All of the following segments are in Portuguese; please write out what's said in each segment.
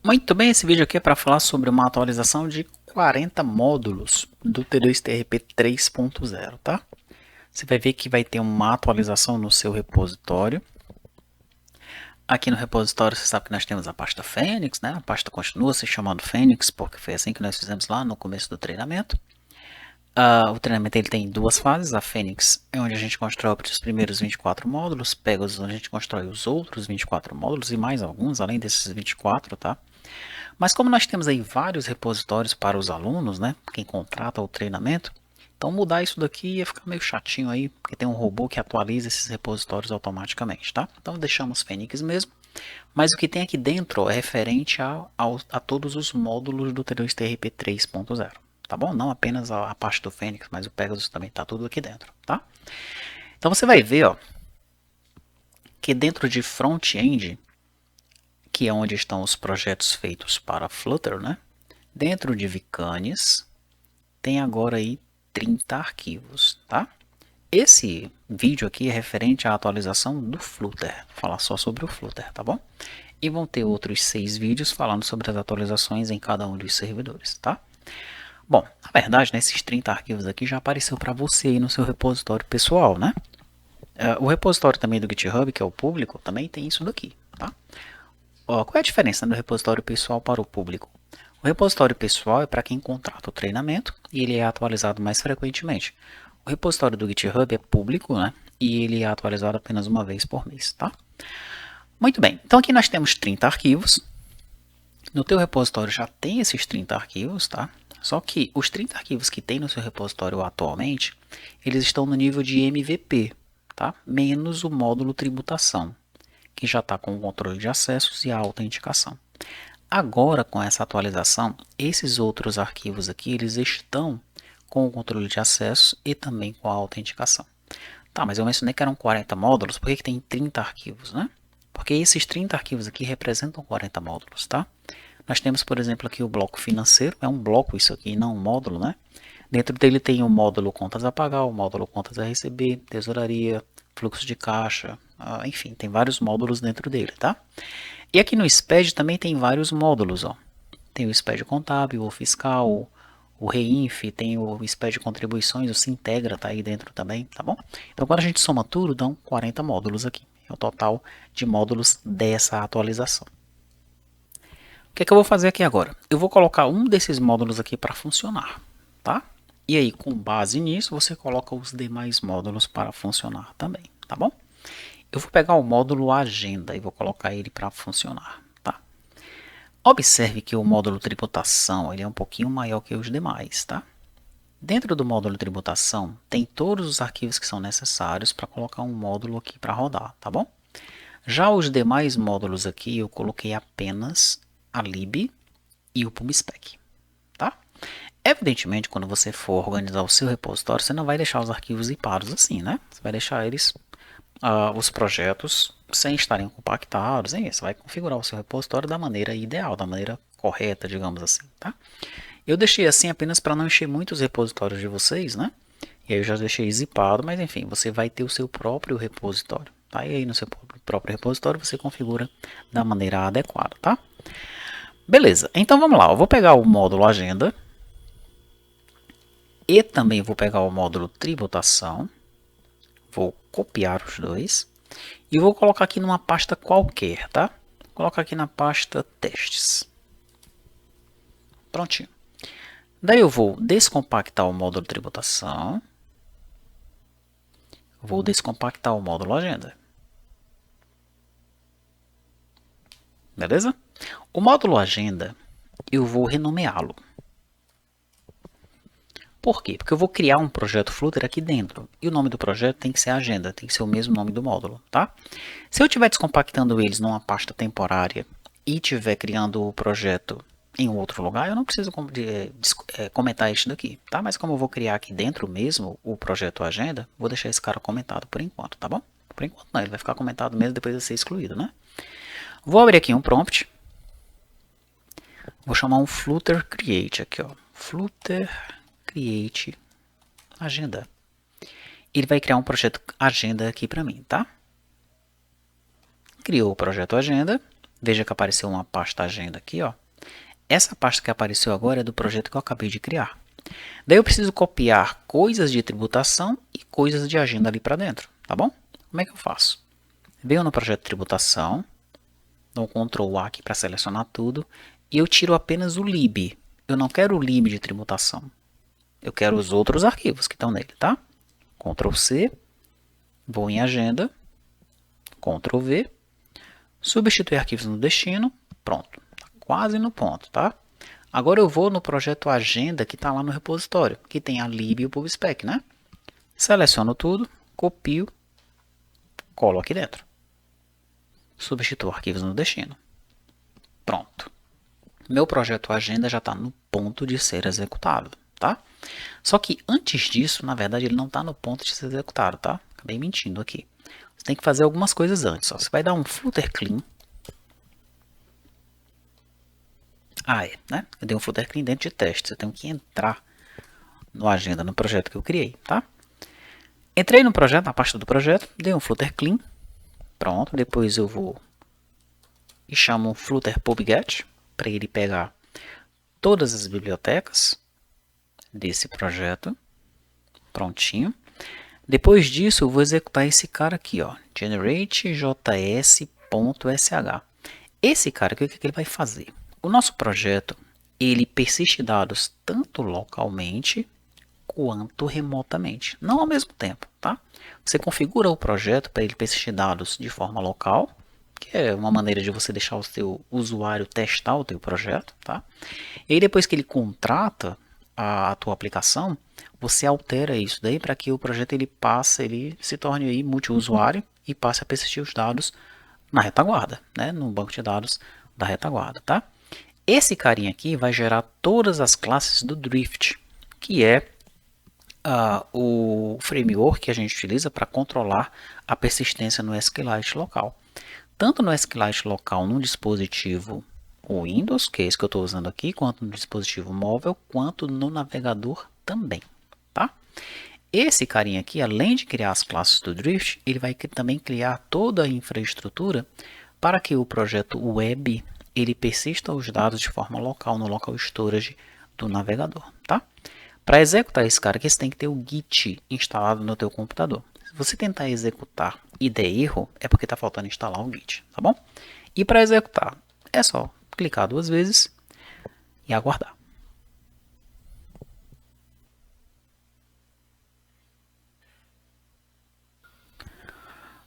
Muito bem, esse vídeo aqui é para falar sobre uma atualização de 40 módulos do T2TRP 3.0, tá? Você vai ver que vai ter uma atualização no seu repositório. Aqui no repositório você sabe que nós temos a pasta Fênix, né? A pasta continua se chamando Fênix, porque foi assim que nós fizemos lá no começo do treinamento. O treinamento ele tem duas fases. A Fênix é onde a gente constrói os primeiros 24 módulos, Pegasus onde a gente constrói os outros 24 módulos e mais alguns, além desses 24, tá? Mas como nós temos aí vários repositórios para os alunos, né, quem contrata o treinamento, então mudar isso daqui ia ficar meio chatinho aí, porque tem um robô que atualiza esses repositórios automaticamente, tá? Então deixamos Fênix mesmo, mas o que tem aqui dentro ó, é referente a todos os módulos do T2TRP 3.0, tá bom? Não apenas a parte do Fênix, mas o Pegasus também está tudo aqui dentro, tá? Então você vai ver, ó, que dentro de front-end, que é onde estão os projetos feitos para Flutter, né? Dentro de Vicanes, tem agora aí 30 arquivos, tá? Esse vídeo aqui é referente à atualização do Flutter, vou falar só sobre o Flutter, tá bom? E vão ter outros 6 vídeos falando sobre as atualizações em cada um dos servidores, tá? Bom, na verdade, nesses 30 arquivos aqui já apareceu para você aí no seu repositório pessoal, né? O repositório também do GitHub, que é o público, também tem isso daqui, tá? Qual é a diferença do repositório pessoal para o público? O repositório pessoal é para quem contrata o treinamento e ele é atualizado mais frequentemente. O repositório do GitHub é público, né? E ele é atualizado apenas uma vez por mês, tá? Muito bem, então aqui nós temos 30 arquivos. No teu repositório já tem esses 30 arquivos, tá? Só que os 30 arquivos que tem no seu repositório atualmente, eles estão no nível de MVP, tá? Menos o módulo tributação, que já está com o controle de acessos e a autenticação. Agora, com essa atualização, esses outros arquivos aqui, eles estão com o controle de acesso e também com a autenticação. Tá, mas eu mencionei que eram 40 módulos, por que tem 30 arquivos, né? Porque esses 30 arquivos aqui representam 40 módulos, tá? Nós temos, por exemplo, aqui o bloco financeiro, é um bloco isso aqui, não um módulo, né? Dentro dele tem o módulo contas a pagar, o módulo contas a receber, tesouraria, fluxo de caixa, enfim, tem vários módulos dentro dele, tá? E aqui no SPED também tem vários módulos, ó. Tem o SPED contábil, o fiscal, o Reinf, tem o SPED contribuições, o Sintegra tá aí dentro também, tá bom? Então quando a gente soma tudo, dão 40 módulos aqui. É o total de módulos dessa atualização. O que é que eu vou fazer aqui agora? Eu vou colocar um desses módulos aqui para funcionar, tá? E aí, com base nisso, você coloca os demais módulos para funcionar também, tá bom? Eu vou pegar o módulo Agenda e vou colocar ele para funcionar, tá? Observe que o módulo Tributação ele é um pouquinho maior que os demais, tá? Dentro do módulo Tributação, tem todos os arquivos que são necessários para colocar um módulo aqui para rodar, tá bom? Já os demais módulos aqui, eu coloquei apenas a lib e o pubspec, tá? Evidentemente, quando você for organizar o seu repositório, você não vai deixar os arquivos zipados assim, né? Você vai deixar eles, os projetos, sem estarem compactados, hein? Você vai configurar o seu repositório da maneira ideal, da maneira correta, digamos assim, tá? Eu deixei assim apenas para não encher muito os repositórios de vocês, né? E aí eu já deixei zipado, mas enfim, você vai ter o seu próprio repositório, tá? E aí no seu próprio repositório você configura da maneira adequada, tá? Beleza, então vamos lá, eu vou pegar o módulo Agenda e também vou pegar o módulo Tributação, vou copiar os dois e vou colocar aqui numa pasta qualquer, tá? Vou colocar aqui na pasta Testes. Prontinho. Daí eu vou descompactar o módulo Tributação, vou descompactar o módulo Agenda. Beleza? O módulo Agenda, eu vou renomeá-lo. Por quê? Porque eu vou criar um projeto Flutter aqui dentro. E o nome do projeto tem que ser Agenda, tem que ser o mesmo nome do módulo, tá? Se eu estiver descompactando eles numa pasta temporária e estiver criando o projeto em outro lugar, eu não preciso comentar isso daqui, tá? Mas como eu vou criar aqui dentro mesmo o projeto Agenda, vou deixar esse cara comentado por enquanto, tá bom? Por enquanto não, ele vai ficar comentado mesmo depois de ser excluído, né? Vou abrir aqui um prompt. Vou chamar um Flutter Create aqui, ó. Flutter Create Agenda. Ele vai criar um projeto Agenda aqui para mim, tá? Criou o projeto Agenda. Veja que apareceu uma pasta agenda aqui, ó. Essa pasta que apareceu agora é do projeto que eu acabei de criar. Daí eu preciso copiar coisas de tributação e coisas de agenda ali para dentro, tá bom? Como é que eu faço? Venho no projeto tributação, dou um Ctrl A aqui para selecionar tudo e eu tiro apenas o lib. Eu não quero o lib de tributação. Eu quero os outros arquivos que estão nele, tá? Ctrl C, vou em agenda, Ctrl V, substituir arquivos no destino, pronto. Tá quase no ponto, tá? Agora eu vou no projeto agenda que está lá no repositório, que tem a lib e o pubspec, né? Seleciono tudo, copio, colo aqui dentro. Substituo arquivos no destino. Pronto. Meu projeto agenda já está no ponto de ser executado, tá? Só que antes disso, na verdade, ele não está no ponto de ser executado, tá? Acabei mentindo aqui. Você tem que fazer algumas coisas antes. Ó. Você vai dar um footer clean. Né? Eu dei um footer clean dentro de teste. Eu tenho que entrar no agenda, no projeto que eu criei, tá? Entrei no projeto, na pasta do projeto, dei um footer clean. Pronto, depois eu vou e chamo um footer pubget para ele pegar todas as bibliotecas desse projeto. Prontinho. Depois disso, eu vou executar esse cara aqui, ó, generate.js.sh. Esse cara aqui, o que ele vai fazer? O nosso projeto, ele persiste dados tanto localmente quanto remotamente, não ao mesmo tempo, tá? Você configura o projeto para ele persistir dados de forma local, que é uma maneira de você deixar o seu usuário testar o teu projeto, tá? E aí depois que ele contrata a tua aplicação, você altera isso daí para que o projeto ele se torne aí multiusuário e passe a persistir os dados na retaguarda, né? No banco de dados da retaguarda, tá? Esse carinha aqui vai gerar todas as classes do Drift, que é o framework que a gente utiliza para controlar a persistência no SQLite local. Tanto no SQLite local no dispositivo Windows, que é esse que eu estou usando aqui, quanto no dispositivo móvel, quanto no navegador também, tá? Esse carinha aqui, além de criar as classes do Drift, ele vai também criar toda a infraestrutura para que o projeto web ele persista os dados de forma local no local storage do navegador, tá? Para executar esse cara aqui, você tem que ter o Git instalado no teu computador. Se você tentar executar e der erro, é porque está faltando instalar o Git, tá bom? E para executar, é só clicar 2 vezes e aguardar.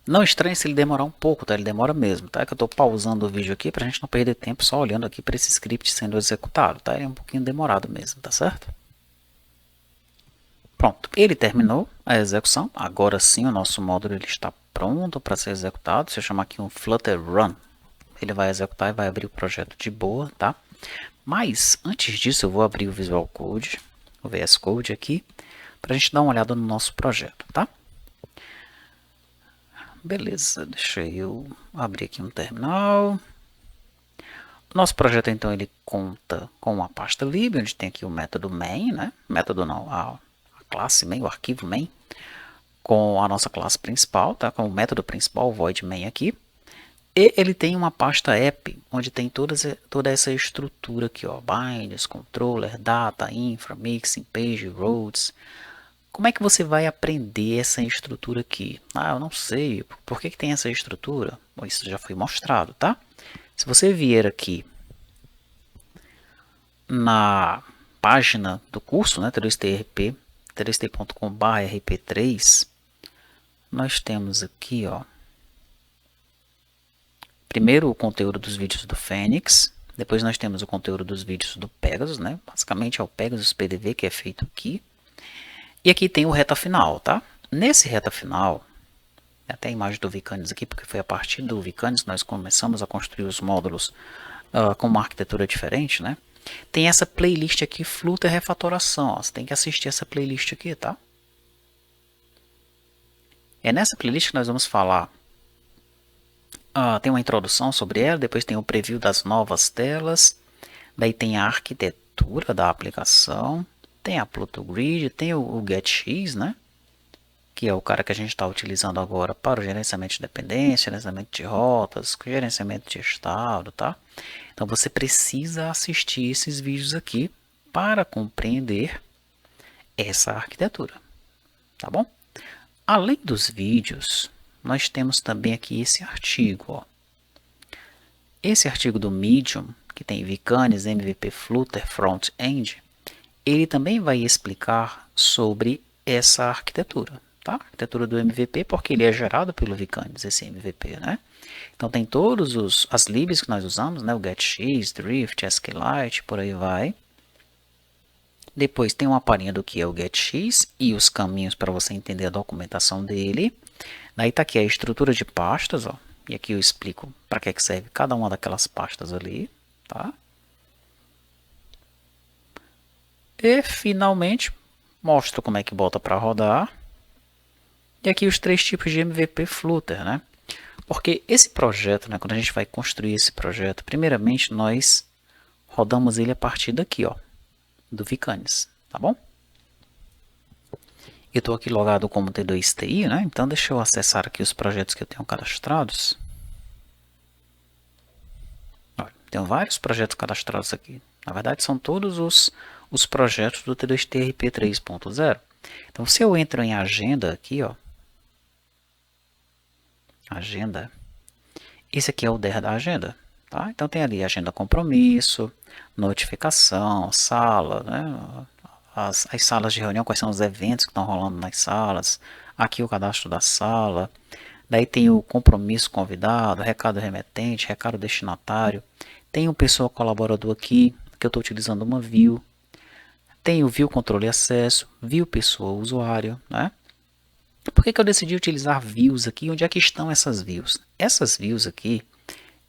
Não estranhe se ele demorar um pouco, tá? Ele demora mesmo, tá? Que eu estou pausando o vídeo aqui para a gente não perder tempo só olhando aqui para esse script sendo executado, tá? Ele é um pouquinho demorado mesmo, tá certo? Pronto, ele terminou a execução. Agora sim o nosso módulo ele está pronto para ser executado. Se eu chamar aqui um Flutter Run, ele vai executar e vai abrir o projeto de boa, tá? Mas antes disso eu vou abrir o Visual Code, o VS Code aqui, para a gente dar uma olhada no nosso projeto, tá? Beleza, deixa eu abrir aqui um terminal. O nosso projeto então ele conta com uma pasta lib, onde tem aqui o método main, né? Método não, a classe main, o arquivo main, com a nossa classe principal, tá? Com o método principal, o void main aqui. E ele tem uma pasta app, onde tem toda essa estrutura aqui, ó, binders, controller, data, infra, mixing, page, roads. Como é que você vai aprender essa estrutura aqui? Ah, eu não sei, por que tem essa estrutura? Bom, isso já foi mostrado, tá? Se você vier aqui na página do curso, né, T2TRP, t2t.com/rp3, nós temos aqui, ó, primeiro o conteúdo dos vídeos do Fênix, depois nós temos o conteúdo dos vídeos do Pegasus, né? Basicamente é o Pegasus PDV que é feito aqui. E aqui tem o reta final, tá? Nesse reta final, até a imagem do Vcanis aqui, porque foi a partir do Vcanis que nós começamos a construir os módulos com uma arquitetura diferente, né? Tem essa playlist aqui, Flutter Refatoração, ó. Você tem que assistir essa playlist aqui, tá? É nessa playlist que nós vamos falar. Tem uma introdução sobre ela, depois tem o preview das novas telas, daí tem a arquitetura da aplicação, tem a Pluto Grid, tem o GetX, né? que é o cara que a gente está utilizando agora para o gerenciamento de dependência, gerenciamento de rotas, gerenciamento de estado, tá? Então você precisa assistir esses vídeos aqui para compreender essa arquitetura, tá bom? Além dos vídeos, nós temos também aqui esse artigo, ó. Esse artigo do Medium, que tem Vcanis, MVP Flutter, Front-End, ele também vai explicar sobre essa arquitetura, tá? A arquitetura do MVP, porque ele é gerado pelo Vcanis, esse MVP, né? Então tem todos as libs que nós usamos, né? O GetX, Drift, SQLite, por aí vai. Depois tem uma palhinha do que é o GetX e os caminhos para você entender a documentação dele. Daí está aqui a estrutura de pastas, ó. E aqui eu explico para que serve cada uma daquelas pastas ali, tá? E finalmente mostro como é que bota para rodar. E aqui os 3 tipos de MVP Flutter, né? Porque esse projeto, né, quando a gente vai construir esse projeto, primeiramente nós rodamos ele a partir daqui, ó, do Vcanis, tá bom? Eu estou aqui logado como T2TI, né? Então deixa eu acessar aqui os projetos que eu tenho cadastrados. Olha, tenho vários projetos cadastrados aqui. Na verdade são todos os projetos do T2TRP 3.0. Então se eu entro em agenda aqui, ó, agenda, esse aqui é o DER da agenda, tá? Então tem ali agenda compromisso, notificação, sala, né? As salas de reunião, quais são os eventos que estão rolando nas salas, aqui o cadastro da sala, daí tem o compromisso convidado, recado remetente, recado destinatário, tem o pessoa colaborador aqui, que eu estou utilizando uma view, tem o view controle e acesso, view pessoa usuário, né? Por que eu decidi utilizar views aqui? Onde é que estão essas views? Essas views aqui,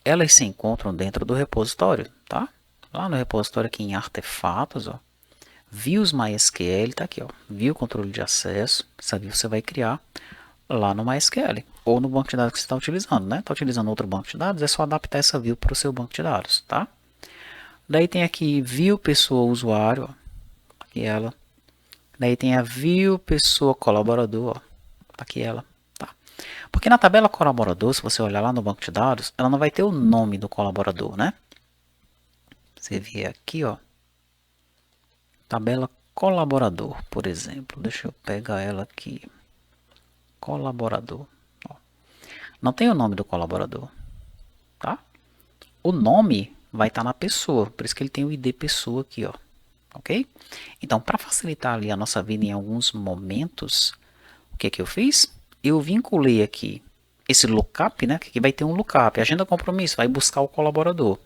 elas se encontram dentro do repositório, tá? Lá no repositório aqui em artefatos, ó, views MySQL, tá aqui, ó, view controle de acesso, essa view você vai criar lá no MySQL, ou no banco de dados que você está utilizando, né? Está utilizando outro banco de dados, é só adaptar essa view para o seu banco de dados, tá? Daí tem aqui view pessoa usuário, ó, aqui ela. Daí tem a view pessoa colaborador, ó, tá aqui ela, tá? Porque na tabela colaborador, se você olhar lá no banco de dados, ela não vai ter o nome do colaborador, né? Você vê aqui, ó, tabela colaborador, por exemplo. Deixa eu pegar ela aqui. Colaborador. Ó. Não tem o nome do colaborador, tá? O nome vai estar na pessoa, por isso que ele tem o ID pessoa aqui, ó. Ok? Então, para facilitar ali a nossa vida em alguns momentos, o que é que eu fiz? Eu vinculei aqui esse lookup, né? Que aqui vai ter um lookup, agenda compromisso, vai buscar o colaborador.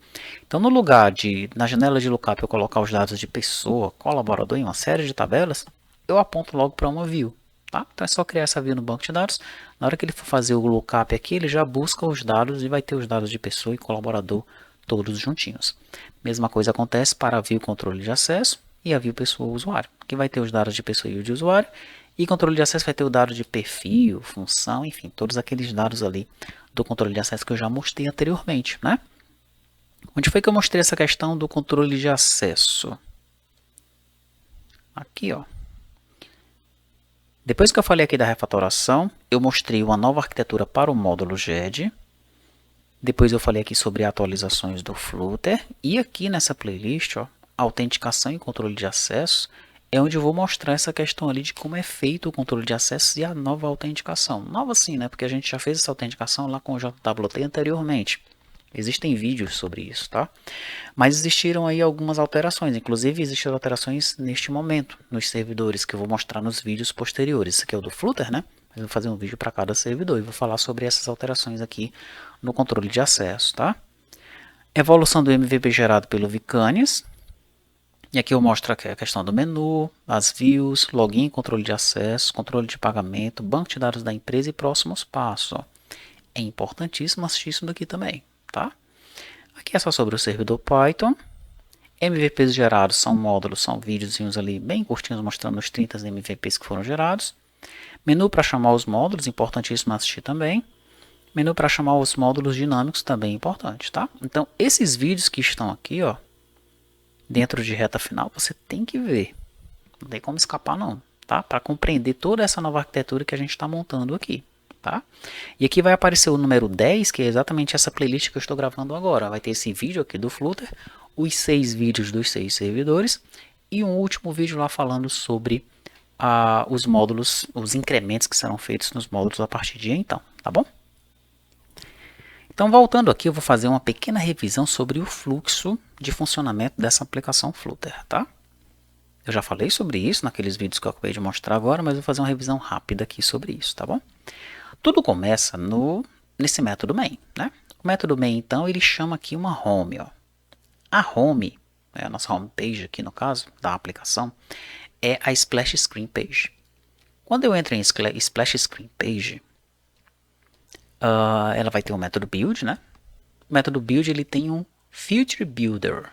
Então, no lugar de, na janela de lookup, eu colocar os dados de pessoa, colaborador em uma série de tabelas, eu aponto logo para uma view. Tá? Então é só criar essa view no banco de dados. Na hora que ele for fazer o lookup aqui, ele já busca os dados e vai ter os dados de pessoa e colaborador todos juntinhos. Mesma coisa acontece para a view controle de acesso e a view pessoa usuário, que vai ter os dados de pessoa e de usuário. E controle de acesso vai ter o dado de perfil, função, enfim, todos aqueles dados ali do controle de acesso que eu já mostrei anteriormente, né? Onde foi que eu mostrei essa questão do controle de acesso? Aqui, ó. Depois que eu falei aqui da refatoração, eu mostrei uma nova arquitetura para o módulo GED. Depois eu falei aqui sobre atualizações do Flutter. E aqui nessa playlist, ó, autenticação e controle de acesso, é onde eu vou mostrar essa questão ali de como é feito o controle de acesso e a nova autenticação. Nova sim, né? Porque a gente já fez essa autenticação lá com o JWT anteriormente. Existem vídeos sobre isso, tá? Mas existiram aí algumas alterações, inclusive existem alterações neste momento nos servidores que eu vou mostrar nos vídeos posteriores. Esse aqui é o do Flutter, né? Eu vou fazer um vídeo para cada servidor e vou falar sobre essas alterações aqui no controle de acesso, tá? Evolução do MVP gerado pelo Vcanis. E aqui eu mostro a questão do menu, as views, login, controle de acesso, controle de pagamento, banco de dados da empresa e próximos passos. Ó. É importantíssimo assistir isso daqui também, tá? Aqui é só sobre o servidor Python. MVPs gerados são módulos, são videozinhos ali bem curtinhos mostrando os 30 MVPs que foram gerados. Menu para chamar os módulos, importantíssimo assistir também. Menu para chamar os módulos dinâmicos, também importante, tá? Então, esses vídeos que estão aqui, ó, dentro de reta final, você tem que ver. Não tem como escapar, não, tá? Para compreender toda essa nova arquitetura que a gente está montando aqui. Tá? E aqui vai aparecer o número 10, que é exatamente essa playlist que eu estou gravando agora. Vai ter esse vídeo aqui do Flutter, os 6 vídeos dos 6 servidores e um último vídeo lá falando sobre os módulos, os incrementos que serão feitos nos módulos a partir de então, tá bom? Então, voltando aqui, eu vou fazer uma pequena revisão sobre o fluxo de funcionamento dessa aplicação Flutter, tá? Eu já falei sobre isso naqueles vídeos que eu acabei de mostrar agora, mas vou fazer uma revisão rápida aqui sobre isso, tá bom? Tudo começa nesse método main, né? O método main, então, ele chama aqui uma home, ó. A home, a nossa home page aqui no caso, da aplicação, é a splash screen page. Quando eu entro em splash screen page, ela vai ter o método build, né? O método build, ele tem um feature builder.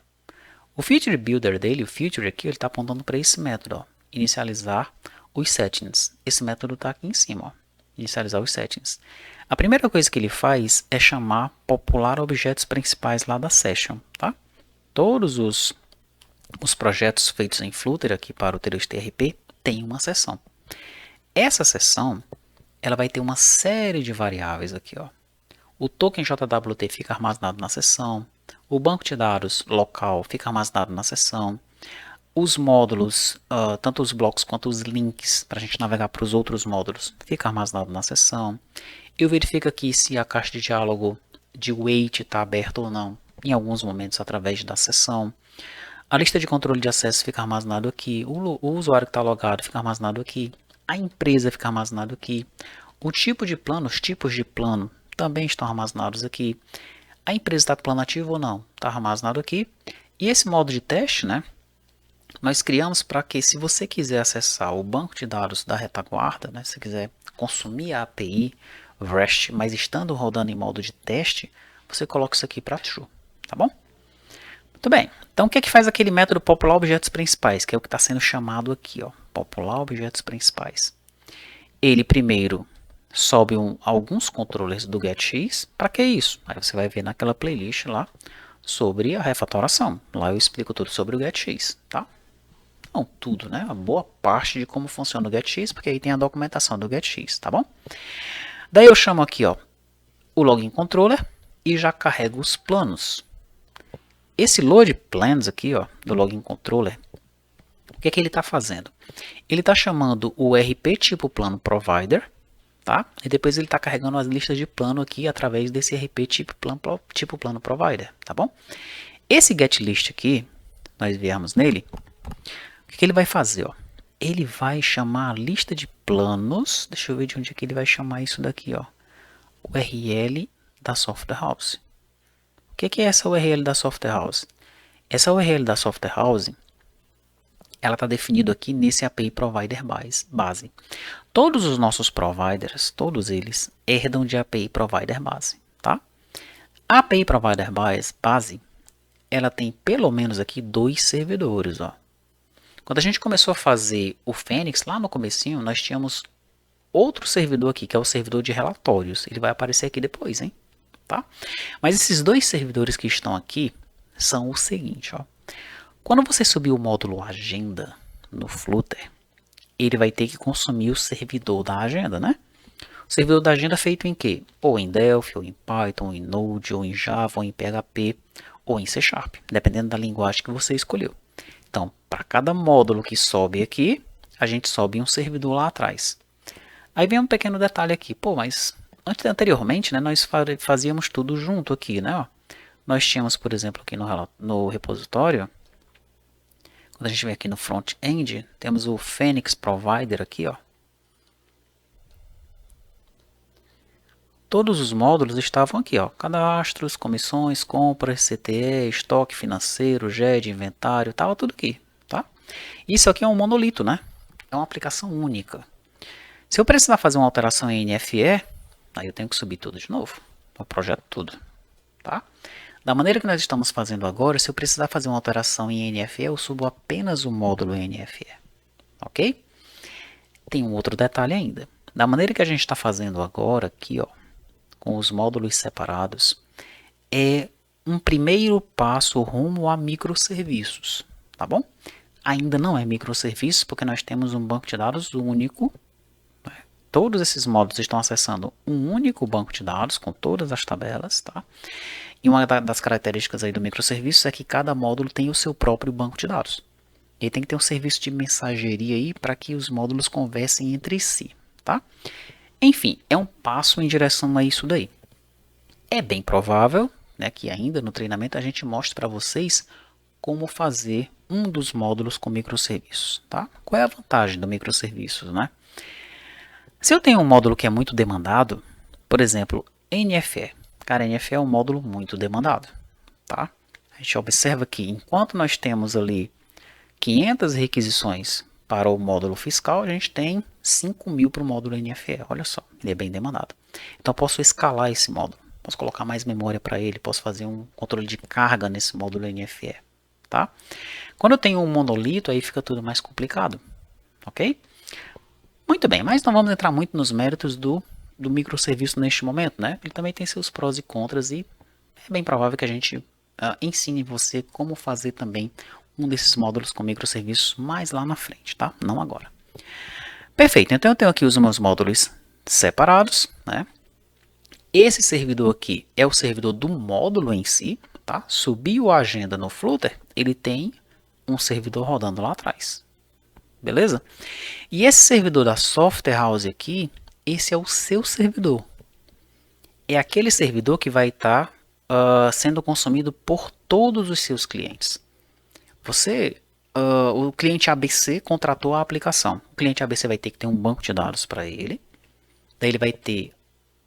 O feature builder dele, o feature aqui, ele está apontando para esse método, ó, inicializar os settings. Esse método está aqui em cima, ó, inicializar os settings. A primeira coisa que ele faz é chamar popular objetos principais lá da session, tá? Todos os projetos feitos em Flutter aqui para o TDOS-TRP têm uma seção. Essa seção, ela vai ter uma série de variáveis aqui, ó. O token JWT fica armazenado na seção. O banco de dados local fica armazenado na seção. Os módulos, tanto os blocos quanto os links, para a gente navegar para os outros módulos, fica armazenado na seção. Eu verifico aqui se a caixa de diálogo de wait está aberta ou não, em alguns momentos através da seção. A lista de controle de acesso fica armazenado aqui. O usuário que está logado fica armazenado aqui. A empresa fica armazenado aqui. O tipo de plano, os tipos de plano também estão armazenados aqui. A empresa está com plano ativo ou não, está armazenado aqui. E esse modo de teste, né, nós criamos para que, se você quiser acessar o banco de dados da retaguarda, né, se quiser consumir a API REST, mas estando rodando em modo de teste, você coloca isso aqui para true, tá bom? Muito bem, então o que é que faz aquele método popular objetos principais, que é o que está sendo chamado aqui, ó, popular objetos principais? Ele primeiro sobe alguns controllers do getX. Para que isso? Aí você vai ver naquela playlist lá sobre a refatoração. Lá eu explico tudo sobre o getX, tá? Não tudo, né? A boa parte de como funciona o getX, porque aí tem a documentação do getX, tá bom? Daí eu chamo aqui, ó, o login controller e já carrego os planos. Esse load plans aqui, ó, do login controller, o que é que ele está fazendo? Ele está chamando o RP tipo plano provider, tá? E depois ele está carregando as listas de plano aqui através desse RP tipo plano provider, tá bom? Esse getList aqui, nós viemos nele, o que ele vai fazer, ó? Ele vai chamar a lista de planos, deixa eu ver de onde é que ele vai chamar isso daqui, ó. URL da software house. O que é essa URL da software house? Essa URL da software house, ela está definida aqui nesse API Provider Base. Todos os nossos providers, todos eles, herdam de API Provider Base, tá? A API Provider Base, ela tem pelo menos aqui 2 servidores, ó. Quando a gente começou a fazer o Fênix, lá no comecinho, nós tínhamos outro servidor aqui, que é o servidor de relatórios. Ele vai aparecer aqui depois, hein? Tá? Mas esses 2 servidores que estão aqui são o seguinte, ó. Quando você subir o módulo agenda no Flutter, ele vai ter que consumir o servidor da agenda, né? O servidor da agenda é feito em quê? Ou em Delphi, ou em Python, ou em Node, ou em Java, ou em PHP, ou em C#, dependendo da linguagem que você escolheu. Então, para cada módulo que sobe aqui, a gente sobe um servidor lá atrás. Aí vem um pequeno detalhe aqui. Pô, mas anteriormente, né, nós fazíamos tudo junto aqui, né? Ó. Nós tínhamos, por exemplo, aqui no repositório, quando a gente vem aqui no front-end, temos o Fênix Provider aqui, ó. Todos os módulos estavam aqui, ó. Cadastros, comissões, compras, CTE, estoque financeiro, GED, inventário, estava tudo aqui, tá? Isso aqui é um monolito, né? É uma aplicação única. Se eu precisar fazer uma alteração em NFE, aí eu tenho que subir tudo de novo, o projeto tudo, tá? Da maneira que nós estamos fazendo agora, se eu precisar fazer uma alteração em NFE, eu subo apenas o módulo NFE, ok? Tem um outro detalhe ainda. Da maneira que a gente está fazendo agora aqui, ó, com os módulos separados, é um primeiro passo rumo a microserviços, tá bom? ainda não é microserviço, porque nós temos um banco de dados único. Todos esses módulos estão acessando um único banco de dados com todas as tabelas, tá? E uma das características aí do microserviço é que cada módulo tem o seu próprio banco de dados. E tem que ter um serviço de mensageria aí para que os módulos conversem entre si, tá? Enfim, é um passo em direção a isso daí. É bem provável, né, que ainda no treinamento a gente mostre para vocês como fazer um dos módulos com microserviços, tá? Qual é a vantagem do microserviços, né? Se eu tenho um módulo que é muito demandado, por exemplo, NFE. Cara, NFE é um módulo muito demandado, tá? A gente observa que enquanto nós temos ali 500 requisições para o módulo fiscal, a gente tem 5.000 para o módulo NFE. Olha só, ele é bem demandado. Então eu posso escalar esse módulo, posso colocar mais memória para ele, posso fazer um controle de carga nesse módulo NFE, tá? Quando eu tenho um monolito, aí fica tudo mais complicado, ok? Muito bem, mas não vamos entrar muito nos méritos do microserviço neste momento, né? Ele também tem seus prós e contras e é bem provável que a gente ensine você como fazer também um desses módulos com microserviços mais lá na frente, tá? Não agora. Perfeito, então eu tenho aqui os meus módulos separados, né? Esse servidor aqui é o servidor do módulo em si, tá? Subiu a agenda no Flutter, ele tem um servidor rodando lá atrás. Beleza? E esse servidor da Software House aqui, esse é o seu servidor. É aquele servidor que vai estar sendo consumido por todos os seus clientes. O cliente ABC contratou a aplicação. O cliente ABC vai ter que ter um banco de dados para ele. Daí ele vai ter,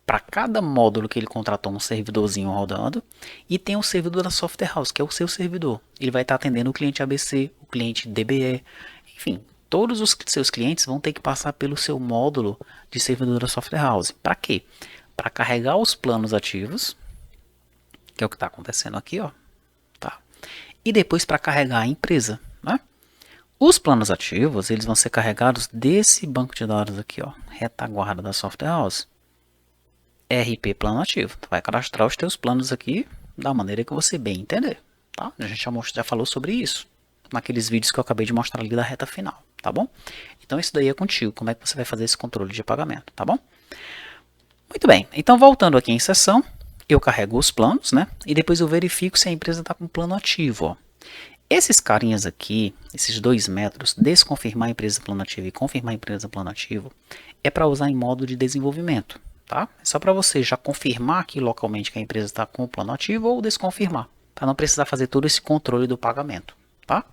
para cada módulo que ele contratou, um servidorzinho rodando. E tem o servidor da Software House, que é o seu servidor. Ele vai estar atendendo o cliente ABC, o cliente DBE, enfim. Todos os seus clientes vão ter que passar pelo seu módulo de servidor da Software House. Para quê? Para carregar os planos ativos, que é o que está acontecendo aqui, ó. Tá? E depois para carregar a empresa, né? Os planos ativos, eles vão ser carregados desse banco de dados aqui, ó, retaguarda da Software House. RP plano ativo. Tu vai cadastrar os teus planos aqui da maneira que você bem entender, tá? A gente já falou sobre isso naqueles vídeos que eu acabei de mostrar ali da reta final, tá bom? Então isso daí é contigo, como é que você vai fazer esse controle de pagamento, tá bom? Muito bem, então voltando aqui em sessão, eu carrego os planos, né? E depois eu verifico se a empresa está com plano ativo, ó. Esses carinhas aqui, esses dois métodos, desconfirmar a empresa plano ativo e confirmar a empresa plano ativo, é para usar em modo de desenvolvimento, tá? É só para você já confirmar aqui localmente que a empresa está com o plano ativo ou desconfirmar, para não precisar fazer todo esse controle do pagamento, tá?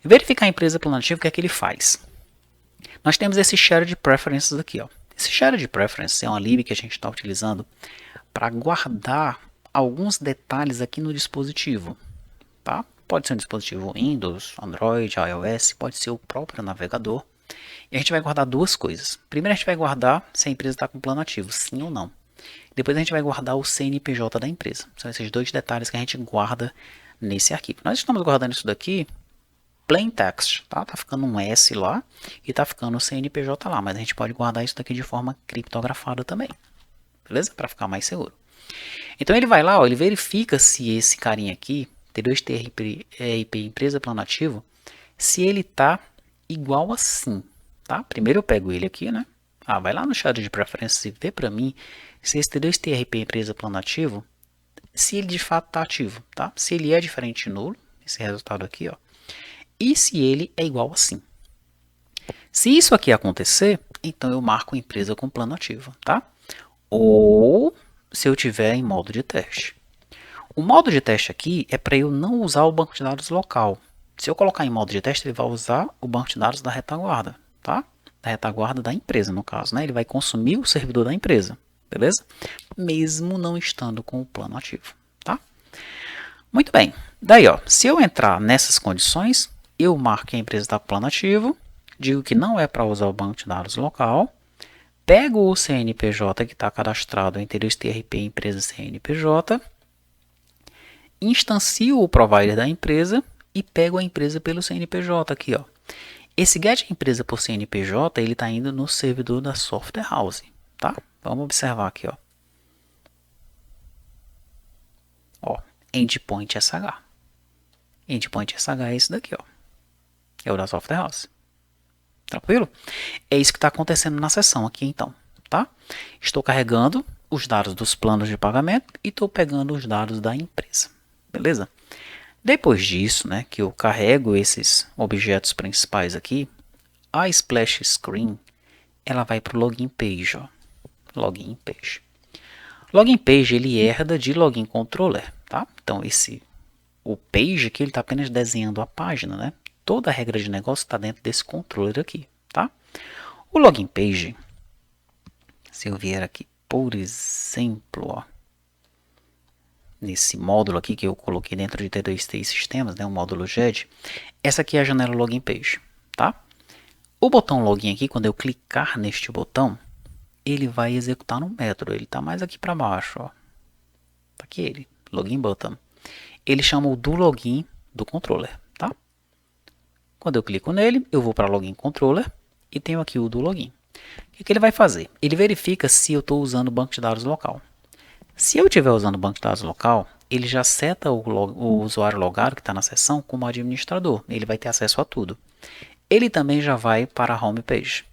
Verificar a empresa plano ativo, o que é que ele faz? Nós temos esse Shared Preferences aqui, ó. Esse Shared Preferences é uma lib que a gente está utilizando para guardar alguns detalhes aqui no dispositivo, tá? Pode ser um dispositivo Windows, Android, iOS, pode ser o próprio navegador. E a gente vai guardar duas coisas. Primeiro a gente vai guardar se a empresa está com plano ativo, sim ou não. Depois a gente vai guardar o CNPJ da empresa. São esses dois detalhes que a gente guarda nesse arquivo. Nós estamos guardando isso daqui plain text, tá? Tá ficando um S lá e tá ficando o CNPJ lá, mas a gente pode guardar isso daqui de forma criptografada também. Beleza? Para ficar mais seguro. Então ele vai lá, ó, ele verifica se esse carinha aqui, T2TRP empresa plano ativo, se ele tá igual assim, tá? Primeiro eu pego ele aqui, né? Vai lá no Shared de Preferências e vê para mim se esse T2TRP empresa plano ativo, se ele de fato está ativo, tá? Se ele é diferente de nulo, esse resultado aqui, ó, e se ele é igual assim. Se isso aqui acontecer, então eu marco a empresa com plano ativo, tá? Ou se eu tiver em modo de teste. O modo de teste aqui é para eu não usar o banco de dados local. Se eu colocar em modo de teste, ele vai usar o banco de dados da retaguarda, tá? Da retaguarda da empresa, no caso, né? Ele vai consumir o servidor da empresa, beleza? Mesmo não estando com o plano ativo, tá? Muito bem. Daí, ó, se eu entrar nessas condições, eu marco que a empresa está com plano ativo, digo que não é para usar o banco de dados local, pego o CNPJ que está cadastrado em T2TRP empresa CNPJ, instancio o provider da empresa e pego a empresa pelo CNPJ aqui, ó. Esse get empresa por CNPJ, ele está indo no servidor da Software House, tá? Vamos observar aqui, ó. Ó, endpoint SH. Endpoint SH é esse daqui, ó. é o da Software House. Tranquilo? É isso que está acontecendo na sessão aqui então, tá? Estou carregando os dados dos planos de pagamento e estou pegando os dados da empresa, beleza? Depois disso, né, que eu carrego esses objetos principais aqui, a Splash Screen, ela vai para o Login Page, ó. Login Page. Login Page, ele herda de Login Controller, tá? Então, o Page aqui, ele está apenas desenhando a página, né? Toda a regra de negócio está dentro desse controller aqui, tá? O Login Page, se eu vier aqui, por exemplo, ó, nesse módulo aqui que eu coloquei dentro de T2T Sistemas, né, o módulo GED, essa aqui é a janela Login Page, tá? O botão Login aqui, quando eu clicar neste botão, ele vai executar um método, ele está mais aqui para baixo, ó. Tá aqui ele, Login Button. Ele chama o do Login do controller, tá? Quando eu clico nele, eu vou para Login Controller e tenho aqui o do Login. O que ele vai fazer? Ele verifica se eu estou usando o banco de dados local. Se eu estiver usando o banco de dados local, ele já seta o usuário logado que está na sessão como administrador. Ele vai ter acesso a tudo. Ele também já vai para a Home Page,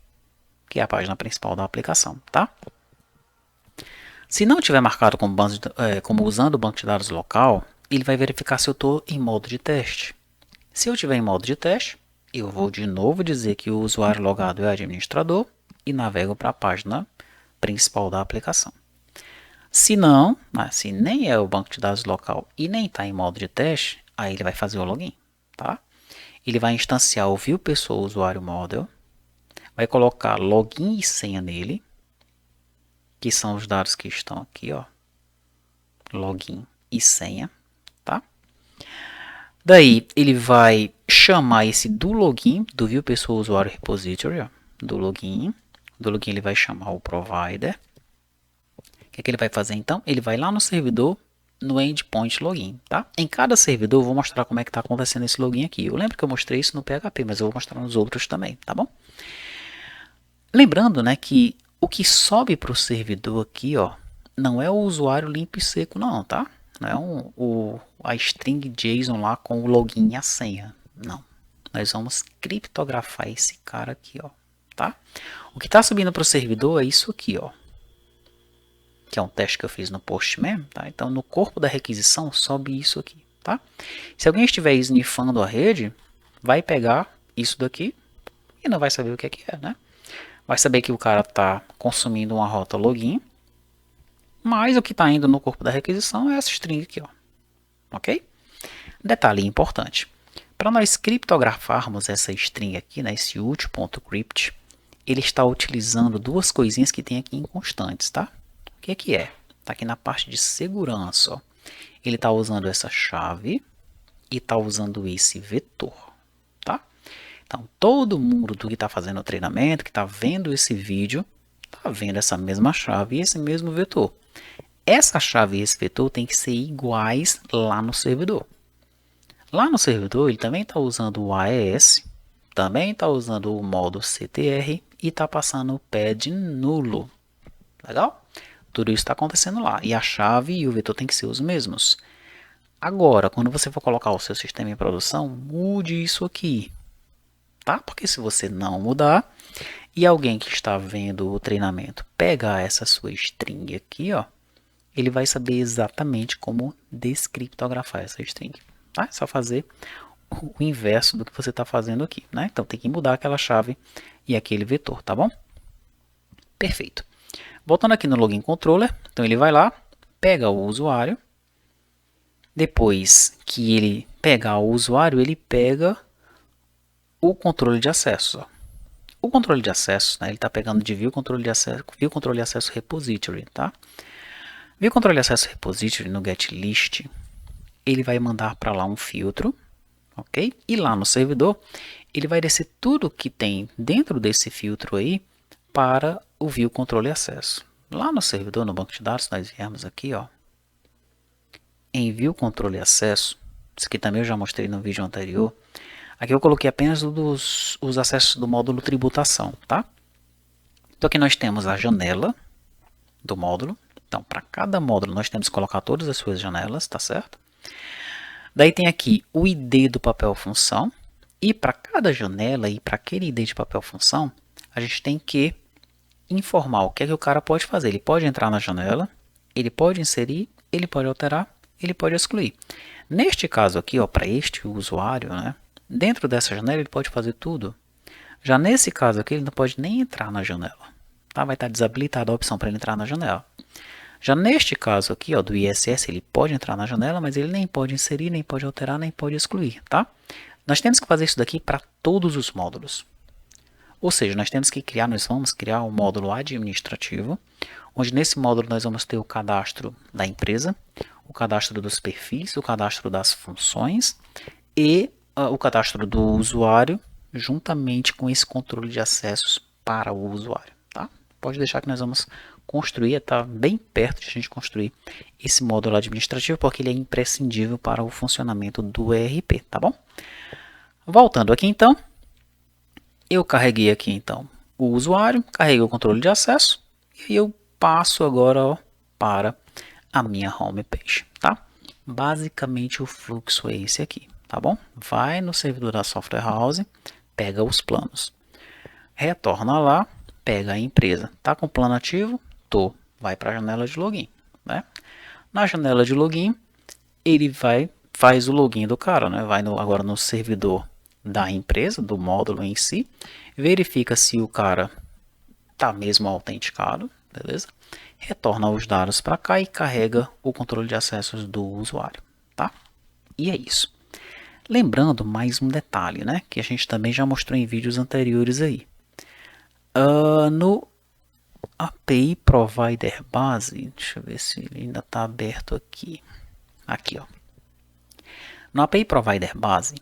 que é a página principal da aplicação, tá? Se não tiver marcado como usando o banco de dados local, ele vai verificar se eu estou em modo de teste. Se eu estiver em modo de teste, eu vou de novo dizer que o usuário logado é administrador e navego para a página principal da aplicação. Se não, se nem é o banco de dados local e nem está em modo de teste, aí ele vai fazer o login, tá? Ele vai instanciar o View Pessoa Usuário Model, vai colocar login e senha nele, que são os dados que estão aqui, ó, login e senha, tá? Daí ele vai chamar esse do login, do View Pessoa Usuário Repository, ó, do login ele vai chamar o provider. O que ele vai fazer então? Ele vai lá no servidor, no endpoint login, tá? Em cada servidor eu vou mostrar como é que está acontecendo esse login aqui. Eu lembro que eu mostrei isso no PHP, mas eu vou mostrar nos outros também, tá bom? Lembrando, né, que o que sobe para o servidor aqui, ó, não é o usuário limpo e seco não, tá? Não é a string JSON lá com o login e a senha, não. Nós vamos criptografar esse cara aqui, ó, tá? O que está subindo para o servidor é isso aqui, ó, que é um teste que eu fiz no Postman, tá? Então, no corpo da requisição, sobe isso aqui, tá? Se alguém estiver sniffando a rede, vai pegar isso daqui e não vai saber o que é, né? Vai saber que o cara está consumindo uma rota login, mas o que está indo no corpo da requisição é essa string aqui, ó. Ok? Detalhe importante. Para nós criptografarmos essa string aqui, né, esse util.crypt, ele está utilizando duas coisinhas que tem aqui em constantes, tá? O que é? Está aqui na parte de segurança, ó. Ele está usando essa chave e está usando esse vetor, tá? Então, todo mundo que está fazendo o treinamento, que está vendo esse vídeo, está vendo essa mesma chave e esse mesmo vetor. Essa chave e esse vetor tem que ser iguais lá no servidor. Lá no servidor, ele também está usando o AES, também está usando o modo CTR e está passando o pad nulo. Legal? Tudo isso está acontecendo lá. E a chave e o vetor tem que ser os mesmos. Agora, quando você for colocar o seu sistema em produção, mude isso aqui, tá? Porque se você não mudar e alguém que está vendo o treinamento pegar essa sua string aqui, ó, ele vai saber exatamente como descriptografar essa string, tá? É só fazer o inverso do que você está fazendo aqui, né? Então tem que mudar aquela chave e aquele vetor, tá bom? Perfeito. Voltando aqui no Login Controller, então ele vai lá, pega o usuário. Depois que ele pegar o usuário, ele pega o controle de acesso. Ó. O controle de acesso, né, ele está pegando de View Controle de Acesso Repository, tá? View Controle de Acesso Repository no getList, ele vai mandar para lá um filtro, ok? E lá no servidor, ele vai descer tudo que tem dentro desse filtro aí para o View Controle Acesso. Lá no servidor, no banco de dados, nós viemos aqui, ó, em View Controle Acesso, isso aqui também eu já mostrei no vídeo anterior. Aqui eu coloquei apenas os acessos do módulo tributação, tá? Então aqui nós temos a janela do módulo. Então, para cada módulo nós temos que colocar todas as suas janelas, tá certo? Daí tem aqui o ID do papel função E para cada janela e para aquele ID de papel função, a gente tem que informar o que é que o cara pode fazer. Ele pode entrar na janela, ele pode inserir, ele pode alterar, ele pode excluir. Neste caso aqui, para este usuário, né, dentro dessa janela ele pode fazer tudo. Já nesse caso aqui, ele não pode nem entrar na janela. Tá? Vai estar desabilitada a opção para ele entrar na janela. Já neste caso aqui, do ISS, ele pode entrar na janela, mas ele nem pode inserir, nem pode alterar, nem pode excluir. Tá? Nós temos que fazer isso daqui para todos os módulos. Ou seja, nós vamos criar um módulo administrativo, onde nesse módulo nós vamos ter o cadastro da empresa, o cadastro dos perfis, o cadastro das funções e o cadastro do usuário, juntamente com esse controle de acessos para o usuário. Tá? Pode deixar que nós vamos construir, está bem perto de a gente construir esse módulo administrativo, porque ele é imprescindível para o funcionamento do ERP, tá bom? Voltando aqui então, eu carreguei aqui então o usuário, carreguei o controle de acesso e eu passo agora para a minha homepage, tá? Basicamente o fluxo é esse aqui, tá bom? Vai no servidor da Software House, pega os planos, retorna lá, pega a empresa, tá com o plano ativo? Tô, vai para a janela de login, né? Na janela de login, ele faz o login do cara, né? Vai agora no servidor da empresa, do módulo em si, verifica se o cara está mesmo autenticado, beleza? Retorna os dados para cá e carrega o controle de acessos do usuário, tá? E é isso. Lembrando mais um detalhe, né? Que a gente também já mostrou em vídeos anteriores aí. No API Provider Base, deixa eu ver se ele ainda está aberto aqui. Aqui, ó. No API Provider Base,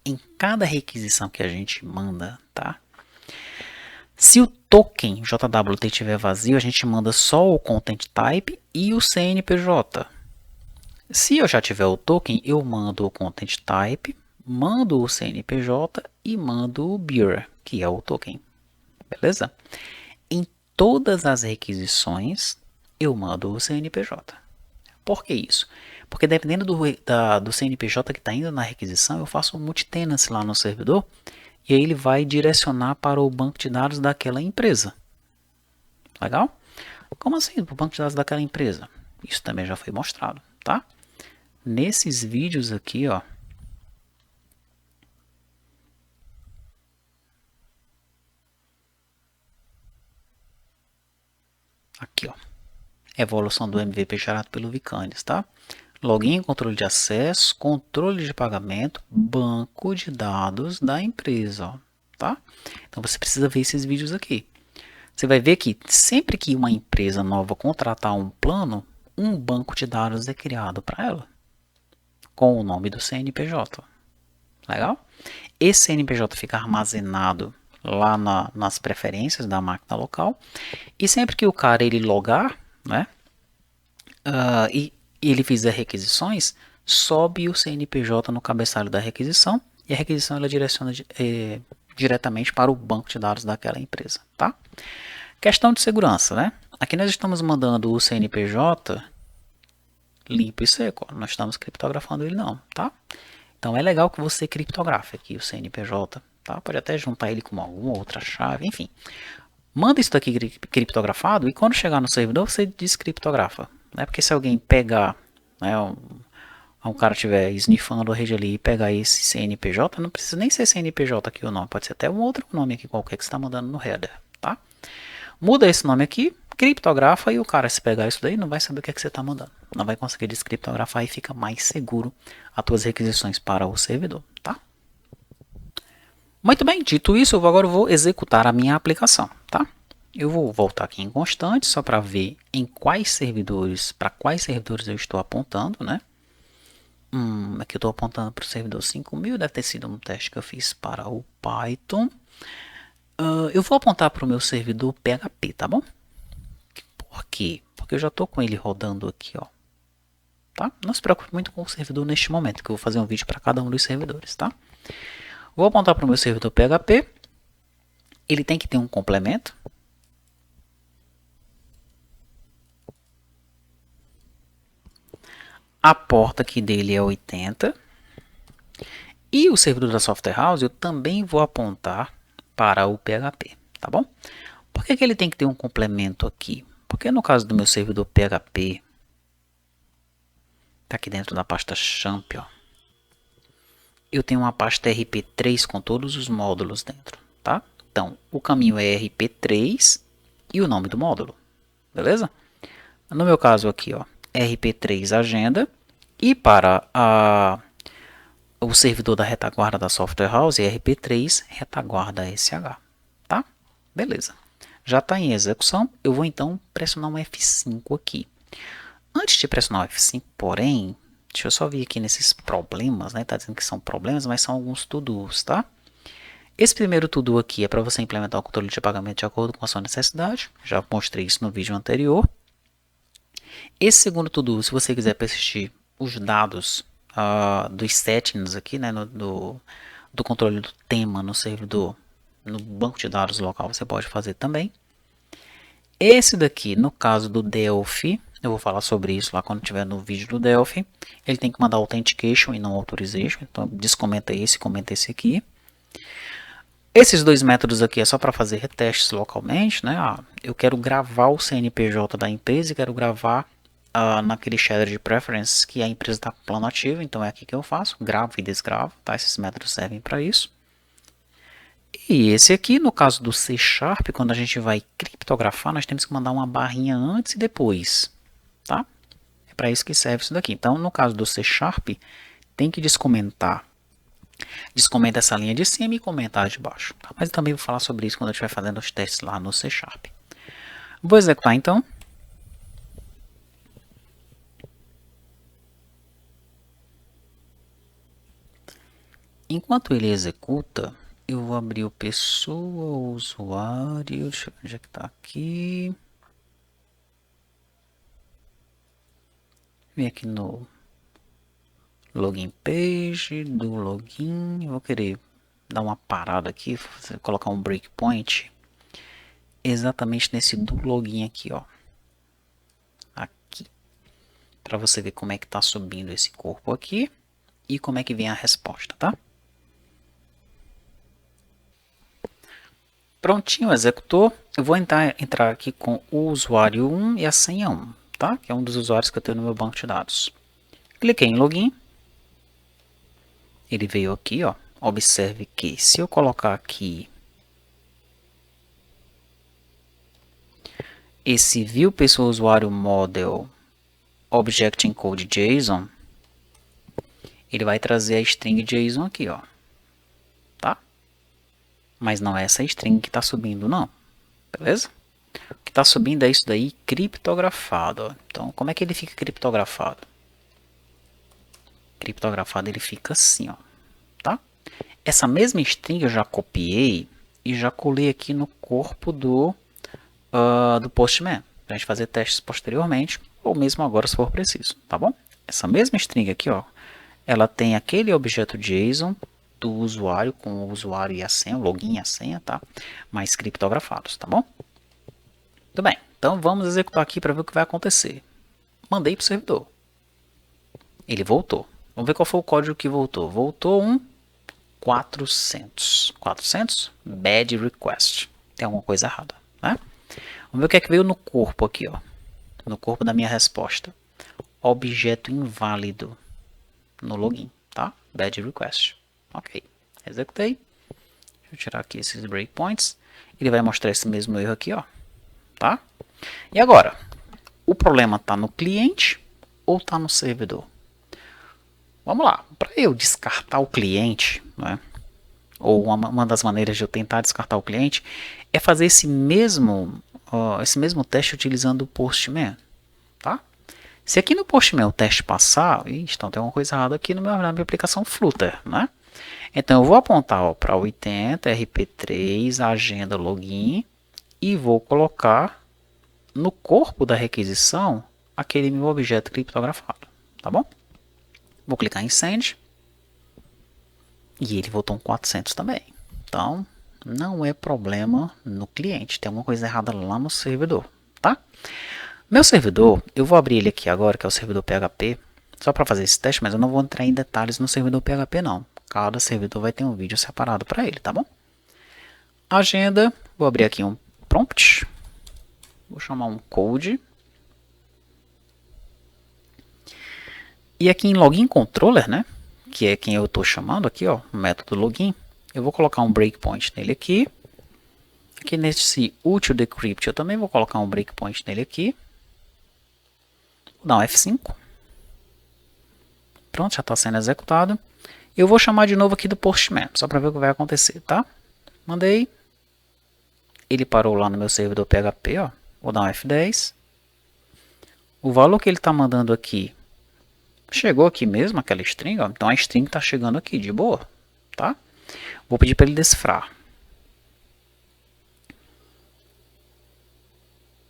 em cada requisição que a gente manda, tá? Se o token JWT estiver vazio, a gente manda só o Content Type e o CNPJ. Se eu já tiver o token, eu mando o Content Type, mando o CNPJ e mando o Bearer, que é o token. Beleza? Em todas as requisições, eu mando o CNPJ. Por que isso? Porque dependendo do CNPJ que está indo na requisição, eu faço um multi-tenancy lá no servidor e aí ele vai direcionar para o banco de dados daquela empresa. Legal? Como assim, o banco de dados daquela empresa? Isso também já foi mostrado, tá? Nesses vídeos aqui, ó. Aqui, ó. Evolução do MVP gerado pelo Vicanes, tá? Login, controle de acesso, controle de pagamento, banco de dados da empresa, ó, tá? Então você precisa ver esses vídeos aqui. Você vai ver que sempre que uma empresa nova contratar um plano, um banco de dados é criado para ela, com o nome do CNPJ. Legal? Esse CNPJ fica armazenado lá nas preferências da máquina local, e sempre que o cara ele logar, né, e ele fizer requisições, sobe o CNPJ no cabeçalho da requisição e a requisição ela direciona diretamente para o banco de dados daquela empresa, tá? Questão de segurança, né? Aqui nós estamos mandando o CNPJ limpo e seco, não estamos criptografando ele não, tá? Então é legal que você criptografe aqui o CNPJ, tá? Pode até juntar ele com alguma outra chave, enfim. Manda isso daqui criptografado e quando chegar no servidor você descriptografa. Né? Porque se alguém pegar, né, um cara estiver sniffando a rede ali e pegar esse CNPJ, não precisa nem ser CNPJ aqui o nome, pode ser até um outro nome aqui qualquer que você está mandando no header. Tá? Muda esse nome aqui, criptografa e o cara se pegar isso daí não vai saber o que é que você está mandando. Não vai conseguir descriptografar e fica mais seguro as tuas requisições para o servidor. Tá? Muito bem, dito isso, agora eu vou executar a minha aplicação, tá? Eu vou voltar aqui em constante, só para ver em quais servidores, para quais servidores eu estou apontando, né? Aqui eu estou apontando para o servidor 5000, deve ter sido um teste que eu fiz para o Python. Eu vou apontar para o meu servidor PHP, tá bom? Por quê? Porque eu já estou com ele rodando aqui, ó. Tá? Não se preocupe muito com o servidor neste momento, que eu vou fazer um vídeo para cada um dos servidores, tá? Vou apontar para o meu servidor PHP. Ele tem que ter um complemento. A porta aqui dele é 80. E o servidor da Software House eu também vou apontar para o PHP, tá bom? Por que ele tem que ter um complemento aqui? Porque no caso do meu servidor PHP, está aqui dentro da pasta champ, ó, eu tenho uma pasta RP3 com todos os módulos dentro, tá? Então, o caminho é RP3 e o nome do módulo, beleza? No meu caso aqui, ó, RP3 agenda, e para o servidor da retaguarda da Software House é RP3 retaguarda SH, tá? Beleza. Já está em execução, eu vou então pressionar um F5 aqui. Antes de pressionar o F5, porém, deixa eu só vir aqui nesses problemas, né? Tá dizendo que são problemas, mas são alguns to-dos, tá? Esse primeiro to-do aqui é para você implementar o controle de pagamento de acordo com a sua necessidade. Já mostrei isso no vídeo anterior. Esse segundo to-do, se você quiser persistir os dados dos settings aqui, né, do controle do tema no servidor, no banco de dados local, você pode fazer também. Esse daqui, no caso do Delphi, eu vou falar sobre isso lá quando tiver no vídeo do Delphi. Ele tem que mandar Authentication e não Authorization. Então, descomenta esse e comenta esse aqui. Esses dois métodos aqui é só para fazer retestes localmente, né? Eu quero gravar o CNPJ da empresa e quero gravar naquele shader de preferences que a empresa está com plano ativo. Então, é aqui que eu faço, gravo e desgravo, tá? Esses métodos servem para isso. E esse aqui, no caso do C#, quando a gente vai criptografar, nós temos que mandar uma barrinha antes e depois, tá? É para isso que serve isso daqui. Então, no caso do C#, tem que descomentar. Descomenta essa linha de cima e comentar de baixo. Tá? Mas eu também vou falar sobre isso quando eu estiver fazendo os testes lá no C#. Vou executar então. Enquanto ele executa, eu vou abrir o pessoa, o usuário, deixa eu ver onde é que está aqui. Vem aqui no login page, do login, vou querer dar uma parada aqui, colocar um breakpoint exatamente nesse do login aqui, ó. Aqui. Para você ver como é que está subindo esse corpo aqui e como é que vem a resposta, tá? Prontinho, executou. Eu vou entrar aqui com o usuário 1 e a senha 1, tá? Que é um dos usuários que eu tenho no meu banco de dados. Cliquei em login. Ele veio aqui, ó. Observe que se eu colocar aqui esse view pessoa usuário model object encode JSON, ele vai trazer a string JSON aqui, ó. Tá? Mas não é essa string que está subindo, não. Beleza? O que está subindo é isso daí criptografado, ó. Então, como é que ele fica criptografado? Criptografado ele fica assim, ó. Tá? Essa mesma string eu já copiei e já colei aqui no corpo do Postman, para a gente fazer testes posteriormente, ou mesmo agora se for preciso, tá bom? Essa mesma string aqui, ó, ela tem aquele objeto JSON do usuário, com o usuário e a senha, o login e a senha, tá? Mas criptografados, tá bom? Muito bem, então vamos executar aqui para ver o que vai acontecer. Mandei para o servidor. Ele voltou. Vamos ver qual foi o código que voltou. Voltou um 400. 400? Bad request. Tem alguma coisa errada, né? Vamos ver o que é que veio no corpo aqui, ó. No corpo da minha resposta. Objeto inválido no login, tá? Bad request. Ok. Executei. Deixa eu tirar aqui esses breakpoints. Ele vai mostrar esse mesmo erro aqui, ó. Tá? E agora? O problema está no cliente ou está no servidor? Vamos lá. Para eu descartar o cliente, né? Ou uma das maneiras de eu tentar descartar o cliente é fazer esse mesmo teste utilizando o Postman, tá? Se aqui no Postman o teste passar, então tem uma coisa errada aqui na minha aplicação Flutter, né? Então eu vou apontar para 80, RP3, agenda login e vou colocar no corpo da requisição aquele meu objeto criptografado, tá bom? Vou clicar em Send. E ele voltou um 400 também. Então, não é problema no cliente. Tem alguma coisa errada lá no servidor, tá? Meu servidor, eu vou abrir ele aqui agora, que é o servidor PHP, só para fazer esse teste, mas eu não vou entrar em detalhes no servidor PHP não. Cada servidor vai ter um vídeo separado para ele, tá bom? Agenda, vou abrir aqui um prompt. Vou chamar um code. E aqui em login controller, né? Que é quem eu estou chamando aqui, ó, o método login. Eu vou colocar um breakpoint nele aqui. Aqui nesse util decrypt eu também vou colocar um breakpoint nele aqui. Vou dar um F5. Pronto, já está sendo executado. Eu vou chamar de novo aqui do postman, só para ver o que vai acontecer, tá? Mandei. Ele parou lá no meu servidor PHP, ó. Vou dar um F10. O valor que ele está mandando aqui chegou aqui mesmo, aquela string, ó. Então a string está chegando aqui, de boa, tá? Vou pedir para ele decifrar.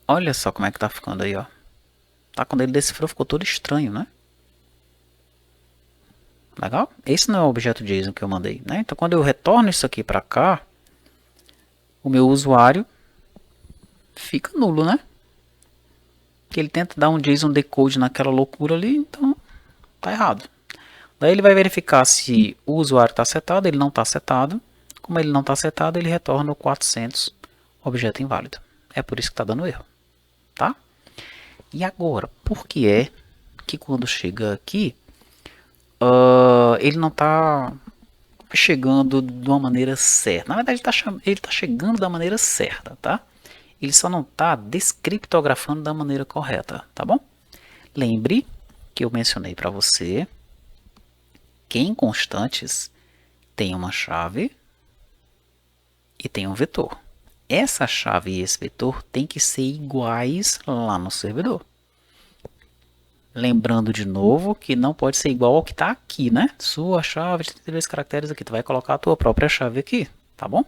Olha só como é que tá ficando aí, ó. Tá, quando ele decifrou ficou todo estranho, né? Legal? Esse não é o objeto JSON que eu mandei, né? Então quando eu retorno isso aqui para cá, o meu usuário fica nulo, né? Porque ele tenta dar um JSON decode naquela loucura ali, então tá errado. Daí ele vai verificar se o usuário está setado, ele não está setado. Como ele não está setado, ele retorna o 400, objeto inválido. É por isso que está dando erro, tá? E agora, por que é que quando chega aqui, ele não está chegando de uma maneira certa? Na verdade, ele está chegando da maneira certa, tá? Ele só não está descriptografando da maneira correta, tá bom? Lembre que eu mencionei para você que em constantes tem uma chave e tem um vetor. Essa chave e esse vetor tem que ser iguais lá no servidor. Lembrando de novo que não pode ser igual ao que está aqui, né? Sua chave de 32 caracteres aqui. Tu vai colocar a tua própria chave aqui, tá bom?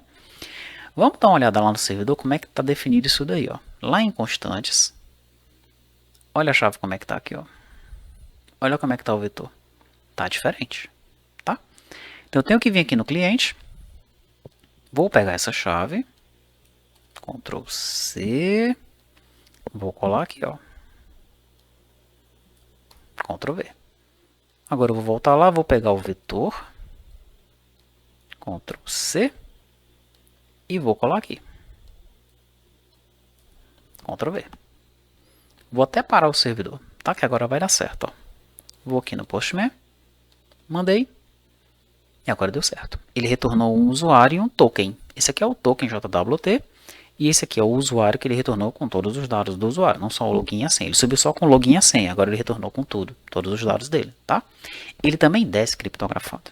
Vamos dar uma olhada lá no servidor como é que está definido isso daí, ó. Lá em constantes, olha a chave como é que está aqui, ó. Olha como é que está o vetor. Tá diferente, tá? Então eu tenho que vir aqui no cliente. Vou pegar essa chave. Ctrl C. Vou colar aqui, ó. Ctrl V. Agora eu vou voltar lá, vou pegar o vetor. Ctrl C. E vou colar aqui. Ctrl V. Vou até parar o servidor, tá? Que agora vai dar certo, ó. Vou aqui no Postman. Mandei. E agora deu certo. Ele retornou um usuário e um token. Esse aqui é o token JWT. E esse aqui é o usuário que ele retornou com todos os dados do usuário. Não só o login e a senha. Ele subiu só com o login e a senha. Agora ele retornou com tudo. Todos os dados dele, tá? Ele também desce criptografado.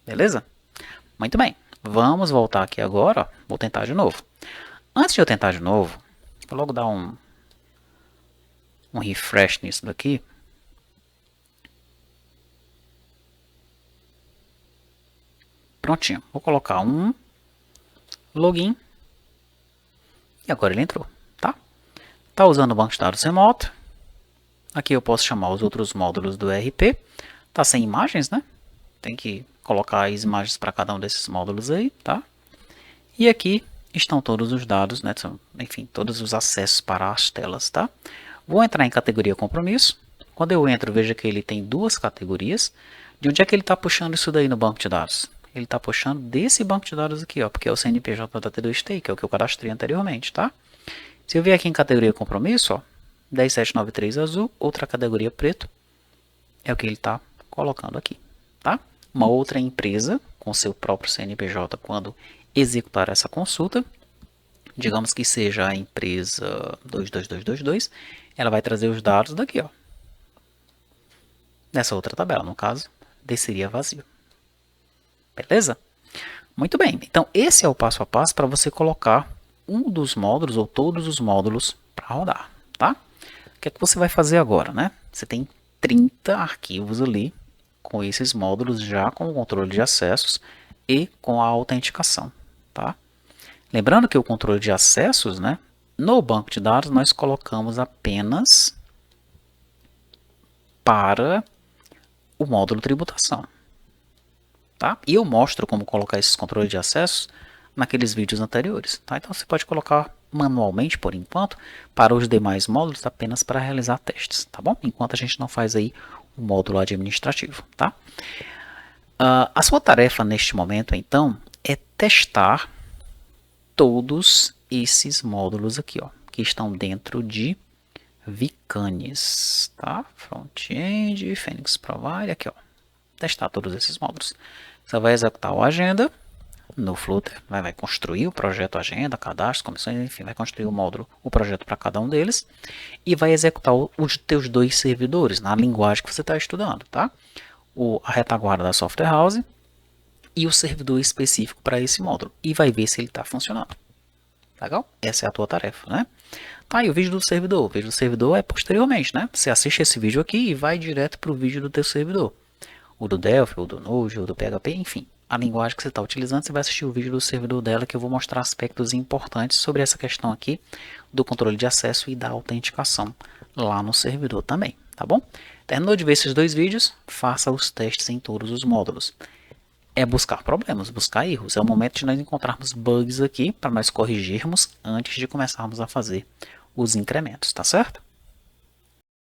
Beleza? Muito bem. Vamos voltar aqui agora. Ó. Vou tentar de novo. Antes de eu tentar de novo, vou logo dar um refresh nisso daqui. Prontinho. Vou colocar um login. E agora ele entrou, tá? Tá usando o banco de dados remoto. Aqui eu posso chamar os outros módulos do ERP. Tá sem imagens, né? Tem que colocar as imagens para cada um desses módulos aí, tá? E aqui estão todos os dados, né? Enfim, todos os acessos para as telas, tá? Vou entrar em categoria compromisso. Quando eu entro, veja que ele tem duas categorias. De onde é que ele está puxando isso daí no banco de dados? Ele está puxando desse banco de dados aqui, ó, porque é o CNPJ da T2T, que é o que eu cadastrei anteriormente, tá? Se eu vier aqui em categoria compromisso, ó, 10793 azul, outra categoria preto, é o que ele está colocando aqui, tá? Uma outra empresa com seu próprio CNPJ, quando executar essa consulta, digamos que seja a empresa 22222, ela vai trazer os dados daqui, ó. Nessa outra tabela, no caso, desceria vazio. Beleza? Muito bem. Então, esse é o passo a passo para você colocar um dos módulos ou todos os módulos para rodar, tá? O que é que você vai fazer agora, né? Você tem 30 arquivos ali com esses módulos já com o controle de acessos e com a autenticação, tá? Lembrando que o controle de acessos, né? No banco de dados nós colocamos apenas para o módulo tributação. Tá? E eu mostro como colocar esses controles de acesso naqueles vídeos anteriores. Tá? Então você pode colocar manualmente, por enquanto, para os demais módulos apenas para realizar testes. Tá bom? Enquanto a gente não faz aí o módulo administrativo. Tá? A sua tarefa neste momento, então, é testar todos esses módulos aqui, ó, que estão dentro de Vcanis, tá? Front-end, Phoenix Provider, aqui, ó. Testar todos esses módulos. Você vai executar o agenda no Flutter, vai construir o projeto agenda, cadastro, comissões, enfim, vai construir o módulo, o projeto para cada um deles e vai executar os teus dois servidores na linguagem que você está estudando, tá? A retaguarda da Software House e o servidor específico para esse módulo e vai ver se ele está funcionando. Legal? Essa é a tua tarefa, né? Tá, e o vídeo do servidor? O vídeo do servidor é posteriormente, né? Você assiste esse vídeo aqui e vai direto para o vídeo do teu servidor. O do Delphi, ou do Node, ou do PHP, enfim. A linguagem que você está utilizando, você vai assistir o vídeo do servidor dela, que eu vou mostrar aspectos importantes sobre essa questão aqui do controle de acesso e da autenticação lá no servidor também, tá bom? Terminou de ver esses dois vídeos? Faça os testes em todos os módulos. É buscar problemas, buscar erros. É o momento de nós encontrarmos bugs aqui para nós corrigirmos antes de começarmos a fazer os incrementos, tá certo?